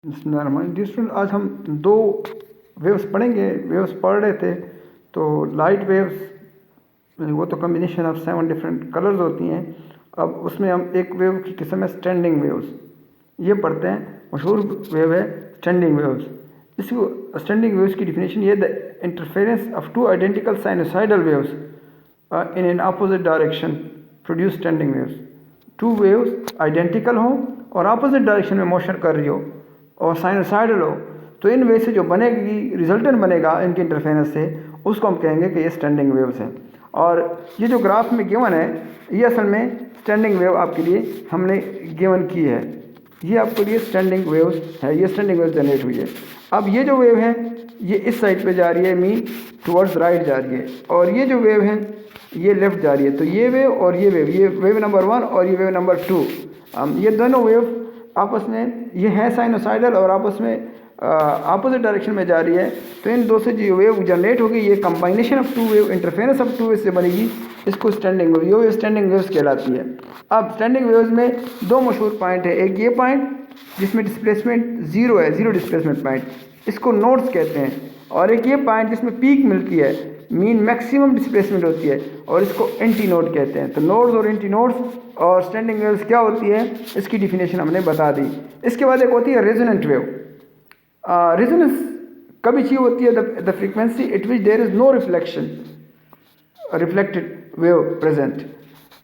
Student आज हम दो वेव्स पढ़ेंगे। वेव्स पढ़ रहे थे तो लाइट वेव्स वो तो कम्बिनेशन ऑफ 7 डिफरेंट कलर्स होती हैं। अब उसमें हम एक वेव की किस्म है स्टैंडिंग वेव्स, ये पढ़ते हैं। मशहूर वेव है स्टैंडिंग वेव्स। इसको स्टैंडिंग वेव्स की डिफिनेशन ये the interference of two identical sinusoidal waves in an opposite direction produce standing waves. Two waves identical हों और अपोजिट डायरेक्शन में मोशन कर रही हो और साइनोसाइडल हो, तो इन वे से जो बनेगी रिजल्टेंट बनेगा इनके इंटरफेरेंस से, उसको हम कहेंगे कि ये स्टैंडिंग वेव्स हैं। और ये जो ग्राफ में गिवन है ये असल में स्टैंडिंग वेव आपके लिए हमने गिवन की है। ये आपके लिए स्टैंडिंग वेव्स है, ये स्टैंडिंग वेव जनरेट हुई है। अब ये जो वेव है ये इस साइड पे जा रही है, मीन टुवर्ड्स राइट जा रही है, और ये जो वेव है ये लेफ्ट जा रही है। तो ये वेव और ये वेव नंबर 1 और ये वेव नंबर 2, ये दोनों वेव आपस में ये है साइनोसाइडल और आपस में अपोजिट डायरेक्शन में जा रही है। तो इन दो से जो वेव जनरेट होगी ये combination of two wave, interference of two wave से बनेगी, इसको स्टैंडिंग वेव, ये स्टैंडिंग वेव्स कहलाती है। अब स्टैंडिंग वेव्स में दो मशहूर पॉइंट है, एक ये पॉइंट जिसमें डिस्प्लेसमेंट जीरो है, जीरो डिस्प्लेसमेंट पॉइंट, इसको नोड्स कहते हैं, और एक ये पॉइंट जिसमें पीक मिलती है, मीन मैक्सिमम डिस्प्लेसमेंट होती है, और इसको एंटी नोड कहते हैं। तो नोड्स और एंटी नोड्स और स्टैंडिंग वेव्स क्या होती है इसकी डिफिनेशन हमने बता दी। इसके बाद एक होती है रेजोनेंट वेव। रेजोनेंस कभी चाहिए होती है the frequency at which there is no reflection, reflected wave present.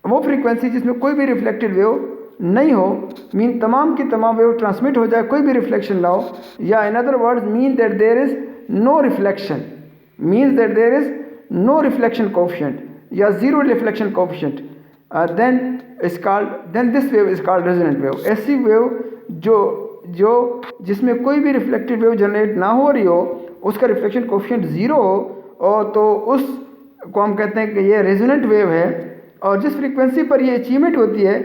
वो फ्रीक्वेंसी जिसमें कोई भी रिफ्लेक्टेड वेव नहीं हो, मीन तमाम की तमाम वेव ट्रांसमिट हो जाए, कोई भी रिफ्लेक्शन ना हो, या in other words mean that there is no reflection, means that there is no reflection coefficient या zero reflection coefficient, then this wave is called resonant wave। ऐसी वेव जो जिसमें कोई भी रिफ्लेक्टेड वेव जनरेट ना हो रही हो, उसका रिफ्लेक्शन कोफिशिएंट ज़ीरो हो, और तो उस को हम कहते हैं कि ये रेजोनेंट वेव है। और जिस फ्रीक्वेंसी पर ये अचीवमेंट होती है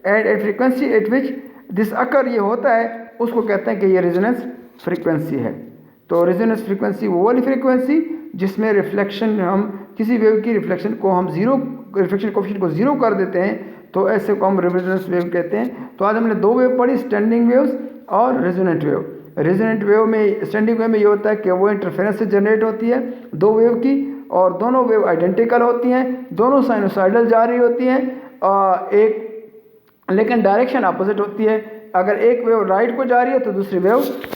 at frequency at which this occur ये होता है, उसको कहते हैं कि ये रेजोनेंस फ्रीक्वेंसी है। तो रेजोनेंस फ्रीक्वेंसी वो वाली फ्रीक्वेंसी जिसमें रिफ्लेक्शन, हम किसी वेव की रिफ्लेक्शन को हम रिफ्लेक्शन कोफिशिएंट को ज़ीरो कर देते हैं, तो ऐसे को हम रेजोनेंस वेव कहते हैं। तो आज हमने दो वेव पढ़ी, स्टैंडिंग वेव्स और रेजोनेंट वेव। रेजोनेंट वेव में, स्टैंडिंग वेव में ये होता है कि वो इंटरफेरेंस से जनरेट होती है दो वेव की, और दोनों वेव आइडेंटिकल होती हैं, दोनों साइनोसाइडल जा रही होती हैं, एक लेकिन डायरेक्शन अपोजिट होती है। अगर एक वेव राइट को जा रही है तो दूसरी वेव